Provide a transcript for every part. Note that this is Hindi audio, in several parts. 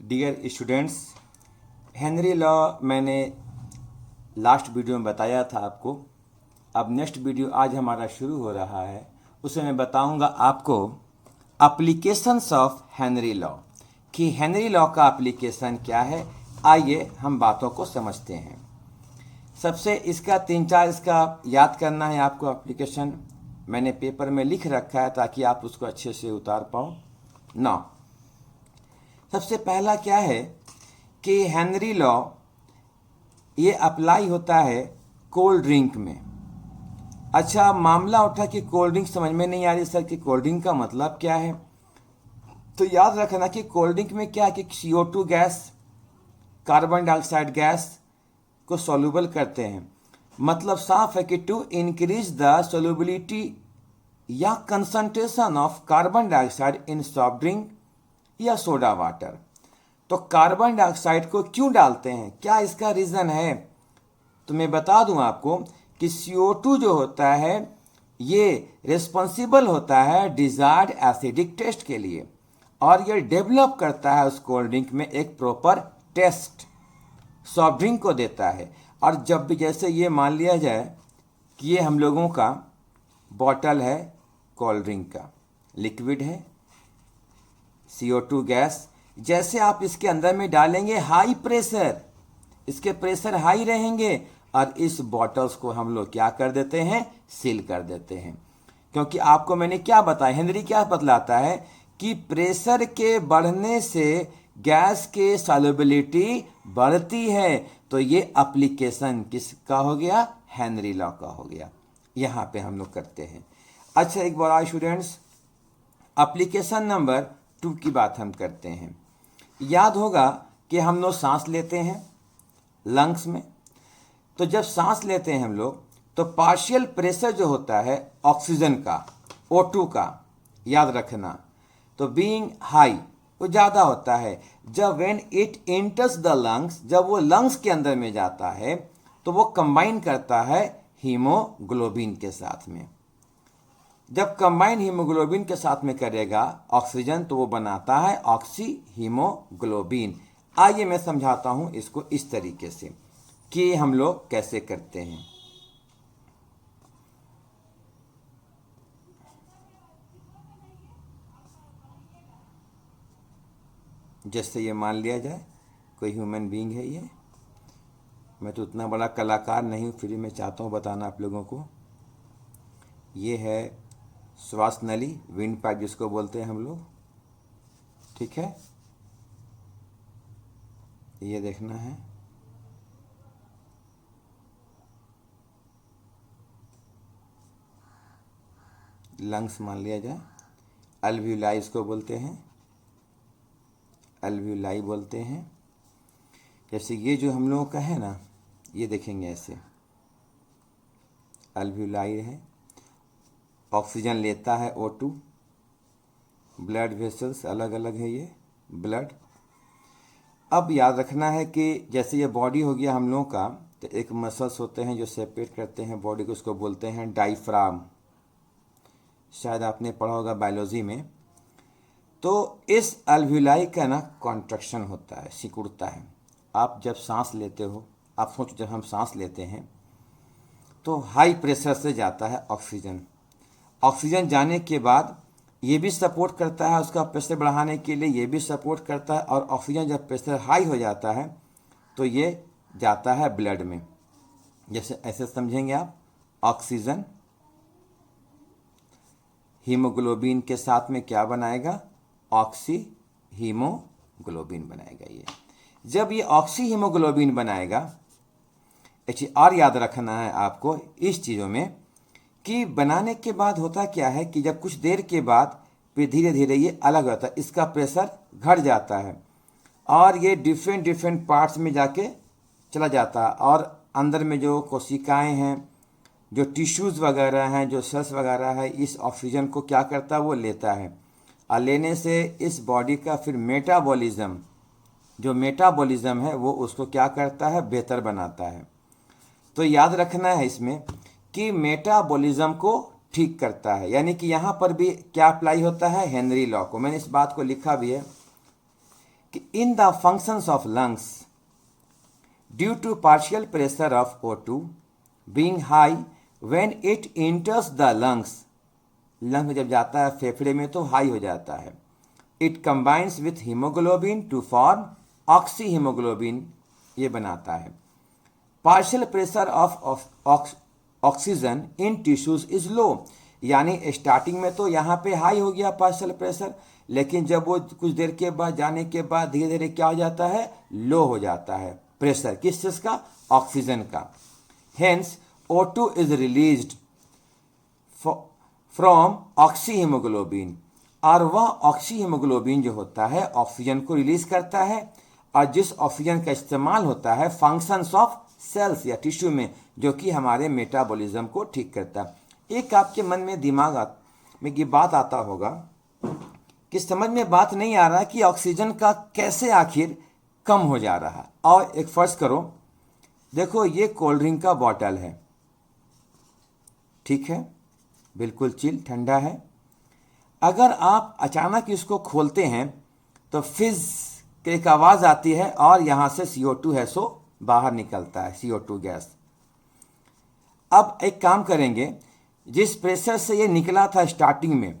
डियर स्टूडेंट्स, हेनरी लॉ मैंने लास्ट वीडियो में बताया था आपको। अब नेक्स्ट वीडियो आज हमारा शुरू हो रहा है, उसमें मैं बताऊंगा आपको एप्लीकेशंस ऑफ हेनरी लॉ कि हेनरी लॉ का एप्लीकेशन क्या है। आइए हम बातों को समझते हैं। सबसे इसका 3-4 इसका याद करना है आपको। एप्लीकेशन मैंने पेपर में लिख रखा है ताकि आप उसको अच्छे से उतार पाओ ना। सबसे पहला क्या है कि हेनरी लॉ ये अप्लाई होता है कोल्ड ड्रिंक में। अच्छा, मामला उठा कि कोल्ड ड्रिंक समझ में नहीं आ रही सर कि कोल्ड ड्रिंक का मतलब क्या है। तो याद रखना कि कोल्ड ड्रिंक में क्या है कि CO2 gas, carbon dioxide gas को सॉल्युबल करते हैं। मतलब साफ है कि टू इंक्रीज द सॉल्युबिलिटी या concentration of carbon dioxide in soft drink या सोडा वाटर। तो कार्बन डाइऑक्साइड को क्यों डालते हैं, क्या इसका रीज़न है? तो मैं बता दूं आपको कि CO2 जो होता है ये रिस्पॉन्सिबल होता है डिजायर्ड एसिडिक टेस्ट के लिए, और ये डेवलप करता है उस कोल्ड ड्रिंक में एक प्रॉपर टेस्ट, सॉफ्ट ड्रिंक को देता है। और जब भी जैसे ये मान लिया जाए कि ये हम लोगों का बॉटल है कोल्ड ड्रिंक का, लिक्विड है, CO2 गैस, जैसे आप इसके अंदर में डालेंगे हाई प्रेशर, इसके प्रेशर हाई रहेंगे और इस बॉटल्स को हम लोग क्या कर देते हैं, सील कर देते हैं। क्योंकि आपको मैंने क्या बताया, हेनरी क्या बतलाता है कि प्रेशर के बढ़ने से गैस के सॉल्युबिलिटी बढ़ती है। तो ये एप्लीकेशन किसका हो गया, हेनरी लॉ का हो गया। यहाँ पे हम लोग करते हैं। अच्छा, एक बार स्टूडेंट्स एप्लीकेशन नंबर 2 की बात हम करते हैं। याद होगा कि हम लोग सांस लेते हैं लंग्स में। तो जब सांस लेते हैं हम लोग तो पार्शियल प्रेशर जो होता है ऑक्सीजन का, O2 का, याद रखना, तो बीइंग हाई वो ज़्यादा होता है। जब when it enters the lungs, जब वो लंग्स के अंदर में जाता है तो वो कंबाइन करता है हीमोग्लोबिन के साथ में। जब कंबाइन हीमोग्लोबिन के साथ में करेगा ऑक्सीजन तो वो बनाता है ऑक्सी हीमोग्लोबिन। आइए मैं समझाता हूं इसको इस तरीके से कि हम लोग कैसे करते हैं। जैसे ये मान लिया जाए कोई ह्यूमन बीइंग है, ये मैं तो उतना बड़ा कलाकार नहीं हूँ, फिर मैं चाहता हूँ बताना आप लोगों को। ये है श्वास नली, विंड पाइप जिसको बोलते हैं हम लोग, ठीक है। ये देखना है, लंग्स मान लिया जाए, अल्वियोलाई इसको बोलते हैं, अल्वियोलाई बोलते हैं। जैसे ये जो हम लोगों का है ना, ये देखेंगे ऐसे अल्वियोलाई है, ऑक्सीजन लेता है O2, ब्लड वेसल्स अलग अलग है ये ब्लड। अब याद रखना है कि जैसे ये बॉडी हो गया हम लोगों का, तो एक मसल्स होते हैं जो सेपरेट करते हैं बॉडी को, उसको बोलते हैं डायफ्राम। शायद आपने पढ़ा होगा बायोलॉजी में। तो इस अल्वियोलाई का ना कॉन्ट्रैक्शन होता है, सिकुड़ता है। आप जब सांस लेते हो, आप सोचो जब हम सांस लेते हैं तो हाई प्रेशर से जाता है ऑक्सीजन। ऑक्सीजन जाने के बाद ये भी सपोर्ट करता है उसका प्रेशर बढ़ाने के लिए, ये भी सपोर्ट करता है। और ऑक्सीजन जब प्रेशर हाई हो जाता है तो ये जाता है ब्लड में। जैसे ऐसे समझेंगे आप, ऑक्सीजन हीमोग्लोबिन के साथ में क्या बनाएगा, ऑक्सी हीमोग्लोबिन बनाएगा। ये जब ये ऑक्सी हीमोग्लोबिन बनाएगा, और याद रखना है आपको इस चीज़ों में कि बनाने के बाद होता क्या है कि जब कुछ देर के बाद फिर धीरे धीरे ये अलग होता है, इसका प्रेशर घट जाता है और ये डिफरेंट पार्ट्स में जाके चला जाता है। और अंदर में जो कोशिकाएं हैं, जो टिश्यूज़ वगैरह हैं, जो सेल्स वगैरह है, इस ऑक्सीजन को क्या करता है, वो लेता है। और लेने से इस बॉडी का फिर मेटाबॉलिज्म, जो मेटाबॉलिज्म है वो उसको क्या करता है, बेहतर बनाता है। तो याद रखना है इसमें कि मेटाबॉलिज्म को ठीक करता है। यानी कि यहाँ पर भी क्या अप्लाई होता है, हेनरी लॉ को। मैंने इस बात को लिखा भी है कि in the functions of lungs due to partial pressure of O2 being high when it enters the lungs में जब जाता है फेफड़े में तो हाई हो जाता है। It combines with haemoglobin to form oxy haemoglobin, ये बनाता है। Partial pressure of oxygen in tissues is low, यानी स्टार्टिंग में तो यहाँ पे हाई हो गया पार्शियल प्रेशर, लेकिन जब वो कुछ देर के बाद जाने के बाद धीरे धीरे क्या हो जाता है, लो हो जाता है प्रेशर। किस चीज़ का? ऑक्सीजन का। Hence O2 is released from oxy haemoglobin, और वह ऑक्सी हीमोग्लोबिन जो होता है ऑक्सीजन को रिलीज करता है, और जिस ऑक्सीजन का इस्तेमाल होता है फंक्शंस ऑफ सेल्स या टिश्यू में, जो कि हमारे मेटाबॉलिज्म को ठीक करता है। एक आपके मन में दिमाग में की बात आता होगा कि समझ में बात नहीं आ रहा कि ऑक्सीजन का कैसे आखिर कम हो जा रहा है। और एक फर्ज करो, देखो ये कोल्ड ड्रिंक का बॉटल है, ठीक है, बिल्कुल चिल ठंडा है। अगर आप अचानक इसको खोलते हैं तो फिज की एक आवाज़ आती है और यहाँ से CO2 है सो बाहर निकलता है, CO2 गैस। अब एक काम करेंगे, जिस प्रेशर से ये निकला था स्टार्टिंग में,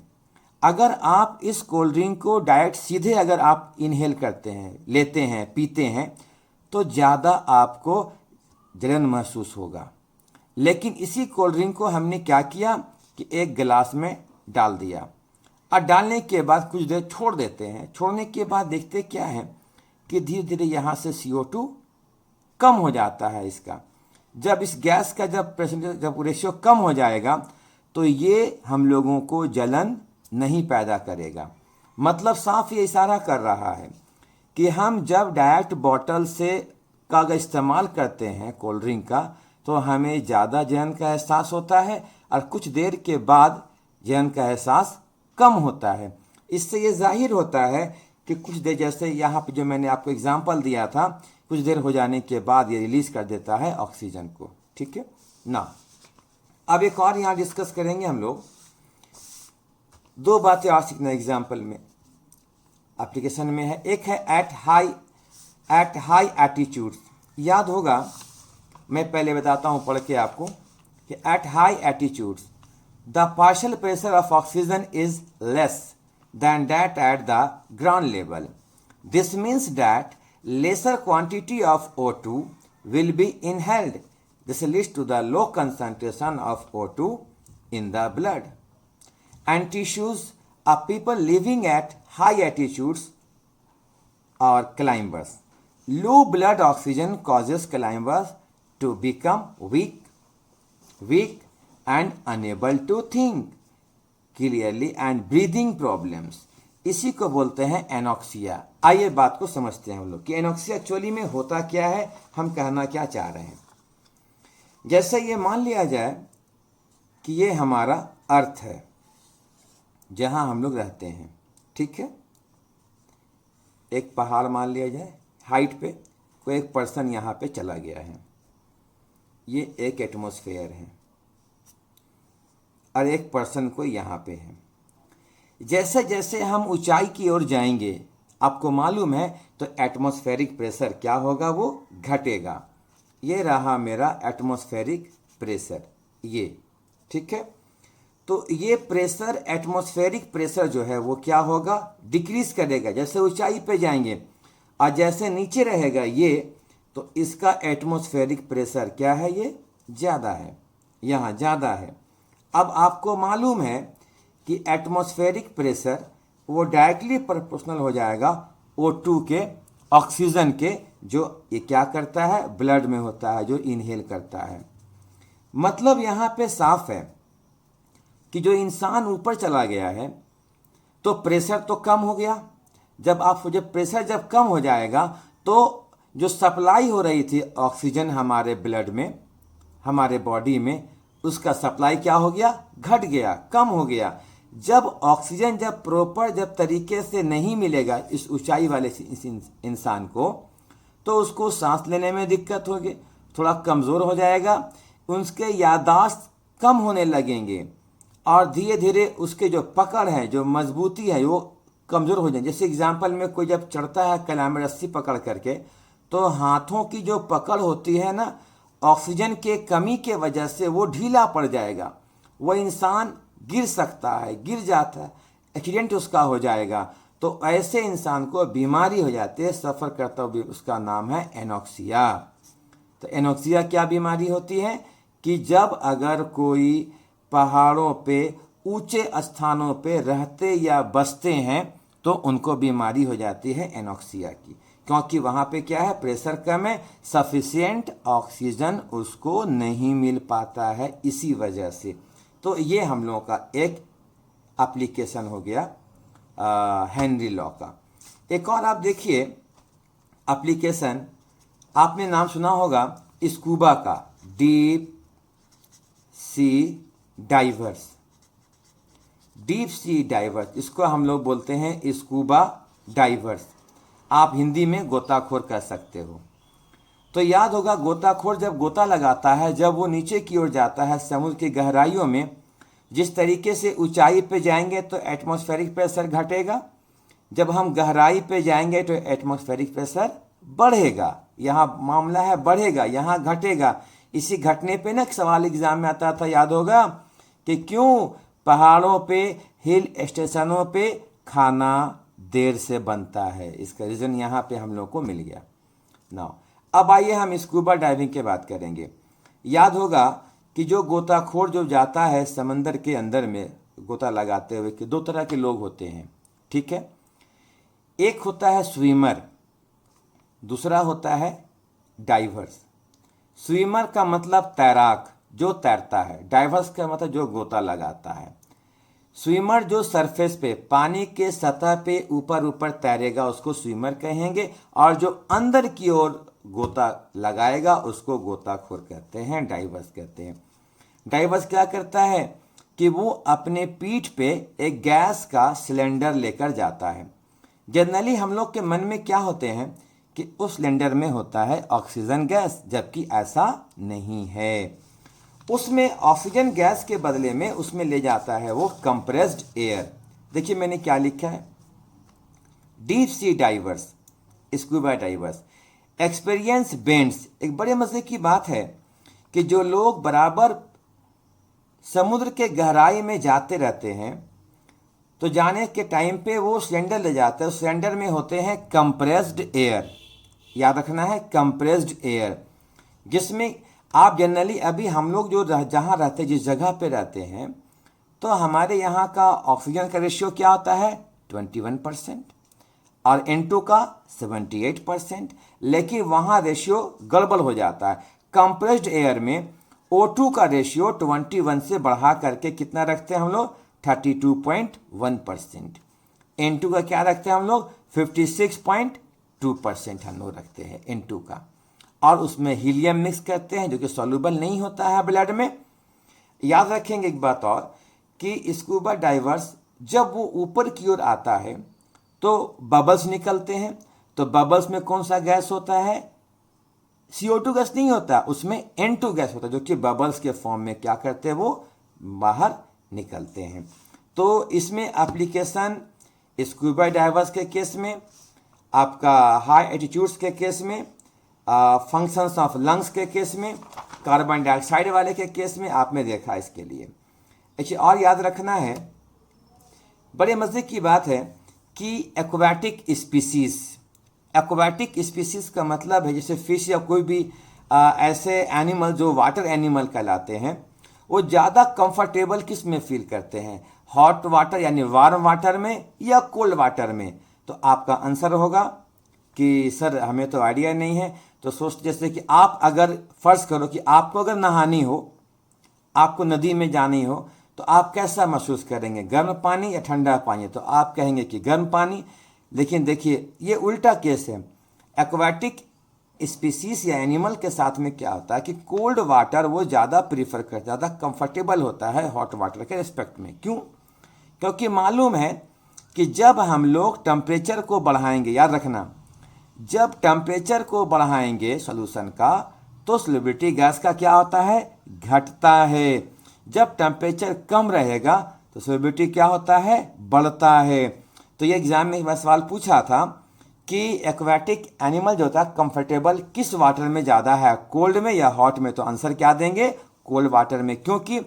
अगर आप इस कोल्ड ड्रिंक को डायरेक्ट सीधे अगर आप इनहेल करते हैं, लेते हैं, पीते हैं, तो ज़्यादा आपको जलन महसूस होगा। लेकिन इसी कोल्ड ड्रिंक को हमने क्या किया कि एक गिलास में डाल दिया, और डालने के बाद कुछ देर छोड़ देते हैं। छोड़ने के बाद देखते क्या है कि धीरे धीरे यहाँ से CO2 कम हो जाता है इसका। जब इस गैस का जब रेशियो कम हो जाएगा तो ये हम लोगों को जलन नहीं पैदा करेगा। मतलब साफ ये इशारा कर रहा है कि हम जब डायरेक्ट बॉटल से का इस्तेमाल करते हैं कोल्ड ड्रिंक का, तो हमें ज़्यादा जलन का एहसास होता है, और कुछ देर के बाद जलन का एहसास कम होता है। इससे ये जाहिर होता है कि कुछ देर, जैसे यहाँ पे जो मैंने आपको एग्जांपल दिया था, कुछ देर हो जाने के बाद ये रिलीज कर देता है ऑक्सीजन को, ठीक है ना। अब एक और यहाँ डिस्कस करेंगे हम लोग, दो बातें और सीखना एग्जाम्पल में, एप्लीकेशन में है। एक है एट हाई एटीट्यूड। याद होगा, मैं पहले बताता हूँ पढ़ के आपको कि at high attitude the partial pressure of oxygen is less than that at the ground level. This means that lesser quantity of O2 will be inhaled. This leads to the low concentration of O2 in the blood. And tissues of people living at high altitudes are climbers. Low blood oxygen causes climbers to become weak and unable to think clearly and breathing problems. इसी को बोलते हैं एनॉक्सिया। आइए बात को समझते हैं हम लोग कि एनॉक्सिया एक्चुअली में होता क्या है, हम कहना क्या चाह रहे हैं। जैसे ये मान लिया जाए कि ये हमारा अर्थ है जहां हम लोग रहते हैं, ठीक है। एक पहाड़ मान लिया जाए, हाइट पे कोई एक पर्सन यहाँ पे चला गया है, ये एक एटमॉस्फेयर है, और एक पर्सन को यहाँ पे है। जैसे जैसे हम ऊंचाई की ओर जाएंगे, आपको मालूम है, तो एटमॉस्फेरिक प्रेशर क्या होगा, वो घटेगा। ये रहा मेरा एटमॉस्फेरिक प्रेशर, ये ठीक है। तो ये प्रेशर, एटमॉस्फेरिक प्रेशर जो है वो क्या होगा, डिक्रीज करेगा जैसे ऊंचाई पे जाएंगे, और जैसे नीचे रहेगा ये, तो इसका एटमॉस्फेरिक प्रेशर क्या है, ये ज़्यादा है, यहाँ ज़्यादा है। अब आपको मालूम है कि एटमॉस्फेरिक प्रेशर वो डायरेक्टली प्रोपोर्शनल हो जाएगा O2 के, ऑक्सीजन के, जो ये क्या करता है, ब्लड में होता है, जो इनहेल करता है। मतलब यहाँ पे साफ है कि जो इंसान ऊपर चला गया है तो प्रेशर तो कम हो गया। जब प्रेशर जब कम हो जाएगा तो जो सप्लाई हो रही थी ऑक्सीजन हमारे ब्लड में, हमारे बॉडी में, उसका सप्लाई क्या हो गया, घट गया, कम हो गया। जब ऑक्सीजन जब प्रॉपर जब तरीके से नहीं मिलेगा इस ऊंचाई वाले इंसान को, तो उसको सांस लेने में दिक्कत होगी, थोड़ा कमज़ोर हो जाएगा, उसके याददाश्त कम होने लगेंगे, और धीरे धीरे उसके जो पकड़ है, जो मजबूती है, वो कमज़ोर हो जाएंगे। जैसे एग्जाम्पल में कोई जब चढ़ता है कला में रस्सी पकड़ करके, तो हाथों की जो पकड़ होती है ना, ऑक्सीजन के कमी के वजह से वो ढीला पड़ जाएगा, वो इंसान गिर सकता है, गिर जाता है, एक्सीडेंट उसका हो जाएगा। तो ऐसे इंसान को बीमारी हो जाती है, सफ़र करता हुआ, उसका नाम है एनोक्सिया। तो एनोक्सिया क्या बीमारी होती है कि जब अगर कोई पहाड़ों पे ऊंचे स्थानों पे रहते या बसते हैं तो उनको बीमारी हो जाती है एनोक्सिया की, क्योंकि वहाँ पे क्या है, प्रेशर कम है, सफिशिएंट ऑक्सीजन उसको नहीं मिल पाता है, इसी वजह से। तो ये हम लोगों का एक एप्लीकेशन हो गया हेनरी लॉ का। एक और आप देखिए एप्लीकेशन, आपने नाम सुना होगा स्कूबा का, deep sea diverse. Deep sea diverse, इसको हम लोग बोलते हैं स्कूबा डाइवर्स। आप हिंदी में गोताखोर कह सकते हो। तो याद होगा, गोताखोर जब गोता लगाता है, जब वो नीचे की ओर जाता है समुद्र की गहराइयों में, जिस तरीके से ऊंचाई पे जाएंगे तो एटमॉस्फेरिक प्रेशर घटेगा, जब हम गहराई पे जाएंगे तो एटमॉस्फेरिक प्रेशर बढ़ेगा। यहाँ मामला है बढ़ेगा, यहाँ घटेगा। इसी घटने पे ना एक सवाल एग्जाम में आता था, याद होगा, कि क्यों पहाड़ों पे, हिल स्टेशनों पे खाना देर से बनता है। इसका रीज़न यहाँ पे हम लोग को मिल गया ना। अब आइए हम स्कूबा डाइविंग की बात करेंगे। याद होगा कि जो गोताखोर जो जाता है समंदर के अंदर में गोता लगाते हुए, कि दो तरह के लोग होते हैं, ठीक है। एक होता है स्विमर, दूसरा होता है डाइवर्स। स्विमर का मतलब तैराक, जो तैरता है। डाइवर्स का मतलब जो गोता लगाता है। स्विमर जो सरफेस पे, पानी के सतह पे ऊपर ऊपर तैरेगा, उसको स्विमर कहेंगे, और जो अंदर की ओर गोता लगाएगा उसको गोताखोर कहते हैं, डाइवर्स कहते हैं। डाइवर्स क्या करता है कि वो अपने पीठ पे एक गैस का सिलेंडर लेकर जाता है। जनरली हम लोग के मन में क्या होते हैं कि उस सिलेंडर में होता है ऑक्सीजन गैस, जबकि ऐसा नहीं है। उसमें ऑक्सीजन गैस के बदले में उसमें ले जाता है वो कंप्रेस्ड एयर। देखिए मैंने क्या लिखा है, deep sea divers, scuba divers experience bends. एक बड़े मजे की बात है कि जो लोग बराबर समुद्र के गहराई में जाते रहते हैं, तो जाने के टाइम पे वो सिलेंडर ले जाते हैं। उस सिलेंडर में होते हैं कंप्रेस्ड एयर, याद रखना है, कंप्रेस्ड एयर, जिसमें आप जनरली अभी हम लोग जो जहाँ रहते हैं, जिस जगह पे रहते हैं, तो हमारे यहाँ का ऑक्सीजन का रेशियो क्या होता है 21% और N2 का 78%, लेकिन वहाँ रेशियो गड़बड़ हो जाता है। कंप्रेस्ड एयर में O2 का रेशियो 21 से बढ़ा करके कितना रखते हैं हम लोग 32.1%। N2 का क्या रखते हैं हम लोग 56.2% हम लोग रखते हैं N2 का, और उसमें हीलियम मिक्स करते हैं जो कि सॉल्युबल नहीं होता है ब्लड में। याद रखेंगे एक बात और, कि स्कूबा डाइवर्स जब वो ऊपर की ओर आता है तो बबल्स निकलते हैं। तो बबल्स में कौन सा गैस होता है, CO2 गैस नहीं होता, उसमें N2 गैस होता है, जो कि बबल्स के फॉर्म में क्या करते हैं, वो बाहर निकलते हैं। तो इसमें एप्लीकेशन स्कूबा डाइवर्स के केस में, आपका हाई एल्टीट्यूड्स के केस में, फंक्शंस ऑफ लंग्स के केस में, कार्बन डाइऑक्साइड वाले के केस में आपने देखा इसके लिए। अच्छा, और याद रखना है, बड़े मज़े की बात है कि एक्वाटिक स्पीसीज, एक्वाटिक स्पीसीज का मतलब है जैसे फिश या कोई भी ऐसे एनिमल जो वाटर एनिमल कहलाते हैं, वो ज़्यादा कंफर्टेबल किस में फील करते हैं, हॉट वाटर यानी वार्म वाटर में या कोल्ड वाटर में। तो आपका आंसर होगा कि सर हमें तो आइडिया नहीं है। तो सोच, जैसे कि आप अगर फर्ज करो कि आपको अगर नहानी हो, आपको नदी में जानी हो, तो आप कैसा महसूस करेंगे, गर्म पानी या ठंडा पानी? तो आप कहेंगे कि गर्म पानी। लेकिन देखिए ये उल्टा केस है। एक्वाटिक स्पीसीज या एनिमल के साथ में क्या होता है कि कोल्ड वाटर वो ज़्यादा प्रीफर करता है, ज़्यादा कंफर्टेबल होता है हॉट वाटर के रिस्पेक्ट में। क्यों? क्योंकि मालूम है कि जब हम लोग टेम्परेचर को बढ़ाएंगे, याद रखना, जब टेम्परेचर को बढ़ाएंगे सॉल्यूशन का, तो सॉल्युबिलिटी गैस का क्या होता है, घटता है। जब टेम्परेचर कम रहेगा तो सॉल्युबिलिटी क्या होता है, बढ़ता है। तो ये एग्जाम में मैं सवाल पूछा था कि एक्वाटिक एनिमल जो होता है कंफर्टेबल किस वाटर में ज़्यादा है, कोल्ड में या हॉट में? तो आंसर क्या देंगे? कोल्ड वाटर में, क्योंकि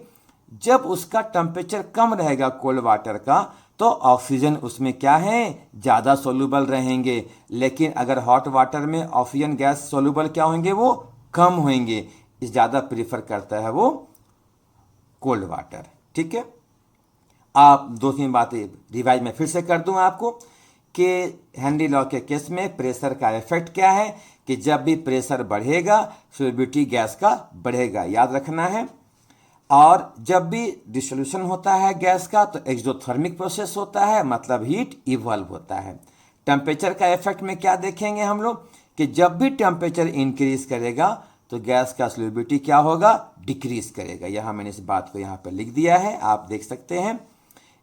जब उसका टेम्परेचर कम रहेगा कोल्ड वाटर का तो ऑक्सीजन उसमें क्या है, ज़्यादा सोल्यूबल रहेंगे। लेकिन अगर हॉट वाटर में ऑक्सीजन गैस सोल्यूबल क्या होंगे, वो कम होंगे। इस ज़्यादा प्रीफर करता है वो कोल्ड वाटर। ठीक है, आप दो तीन बातें रिवाइज में फिर से कर दूं आपको कि हेनरी लॉ के केस में प्रेशर का इफेक्ट क्या है कि जब भी प्रेशर बढ़ेगा सोल्यूबिलिटी गैस का बढ़ेगा, याद रखना है। और जब भी डिसोल्यूशन होता है गैस का तो एक्सोथर्मिक प्रोसेस होता है, मतलब हीट इवॉल्व होता है। टेम्परेचर का इफेक्ट में क्या देखेंगे हम लोग कि जब भी टेम्परेचर इंक्रीज करेगा तो गैस का सोल्यूबिलिटी क्या होगा, डिक्रीज करेगा। यहाँ मैंने इस बात को यहाँ पर लिख दिया है, आप देख सकते हैं।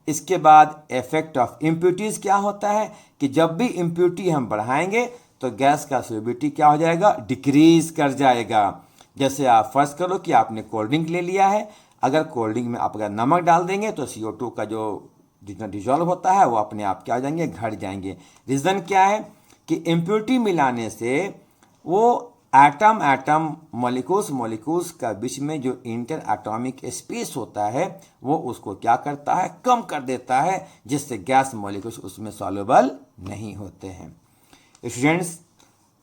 इसके बाद इफेक्ट ऑफ इम्प्यूरिटीज क्या होता है कि जब भी इम्प्यूरिटी हम बढ़ाएंगे तो गैस का सोल्यूबिलिटी क्या हो जाएगा, डिक्रीज कर जाएगा। जैसे आप फर्ज करो कि आपने कोल्ड ड्रिंक ले लिया है, अगर कोल्ड ड्रिंक में आप अगर नमक डाल देंगे तो CO2 का जो जितना डिजॉल्व होता है वो अपने आप क्या हो जाएंगे, घट जाएंगे। रीज़न क्या है कि इम्प्यूरिटी मिलाने से वो एटम मॉलिक्यूल्स का बीच में जो इंटर एटॉमिक स्पेस होता है वो उसको क्या करता है, कम कर देता है, जिससे गैस मॉलिक्यूल्स उसमें सॉल्युबल नहीं होते हैं। स्टूडेंट्स,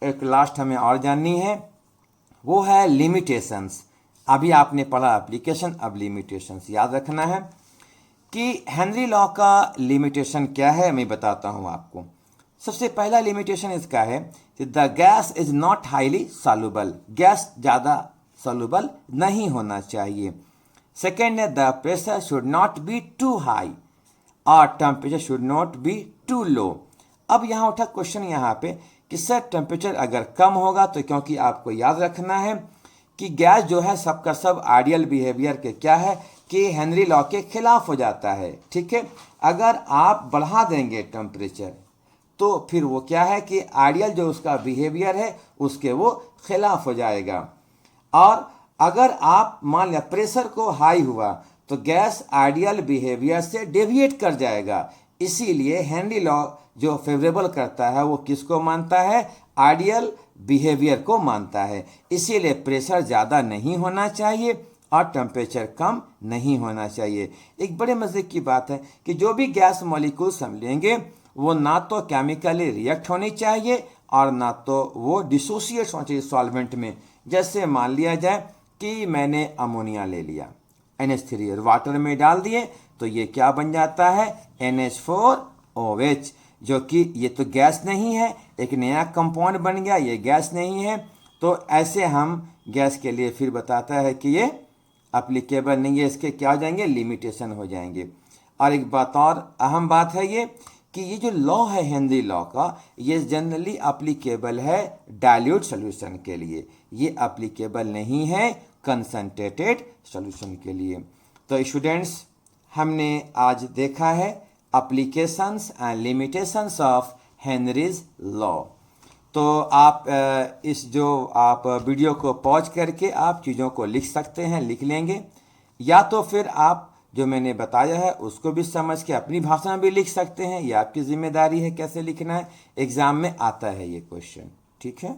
एक लास्ट हमें और जाननी है, वो है लिमिटेशंस। अभी आपने पढ़ा एप्लीकेशन, अब लिमिटेशंस याद रखना है कि हेनरी लॉ का लिमिटेशन क्या है, मैं बताता हूँ आपको। सबसे पहला लिमिटेशन इसका है कि the gas is not highly soluble, gas ज़्यादा सॉल्युबल नहीं होना चाहिए। सेकेंड है the pressure should not be too high और temperature should not be too low. अब यहाँ उठा क्वेश्चन यहाँ पे कि सर टेम्परेचर अगर कम होगा तो, क्योंकि आपको याद रखना है कि गैस जो है सबका सब आइडियल बिहेवियर के क्या है कि हेनरी लॉ के खिलाफ हो जाता है। ठीक है, अगर आप बढ़ा देंगे टेम्परेचर तो फिर वो क्या है कि आइडियल जो उसका बिहेवियर है उसके वो खिलाफ हो जाएगा। और अगर आप मान लिया प्रेशर को हाई हुआ तो गैस आइडियल बिहेवियर से डेविएट कर जाएगा। इसीलिए हेनरी लॉ जो फेवरेबल करता है वो किसको मानता है, आइडियल बिहेवियर को मानता है। इसीलिए प्रेशर ज़्यादा नहीं होना चाहिए और टेम्परेचर कम नहीं होना चाहिए। एक बड़े मज़े की बात है कि जो भी गैस मॉलिक्यूल्स हम लेंगे वो ना तो केमिकली रिएक्ट होनी चाहिए और ना तो वो डिसोसिएट होना चाहिए सॉल्वेंट में। जैसे मान लिया जाए कि मैंने अमोनिया ले लिया NH3 और वाटर में डाल दिए तो ये क्या बन जाता है, NH4OH, जो कि ये तो गैस नहीं है, एक नया कंपाउंड बन गया, ये गैस नहीं है। तो ऐसे हम गैस के लिए फिर बताता है कि ये अप्लीकेबल नहीं है, इसके क्या हो जाएंगे, लिमिटेशन हो जाएंगे। और एक बात और अहम बात है ये कि ये जो लॉ है हेनरी लॉ का, ये जनरली अप्लीकेबल है डाइल्यूट सॉल्यूशन के लिए, ये अप्लीकेबल नहीं है कंसंट्रेटेड सॉल्यूशन के लिए। तो स्टूडेंट्स, हमने आज देखा है applications and limitations of Henry's law. तो आप इस जो आप वीडियो को पॉज करके आप चीज़ों को लिख सकते हैं, लिख लेंगे, या तो फिर आप जो मैंने बताया है उसको भी समझ के अपनी भाषा में भी लिख सकते हैं। ये आपकी जिम्मेदारी है कैसे लिखना है, एग्ज़ाम में आता है ये क्वेश्चन। ठीक है।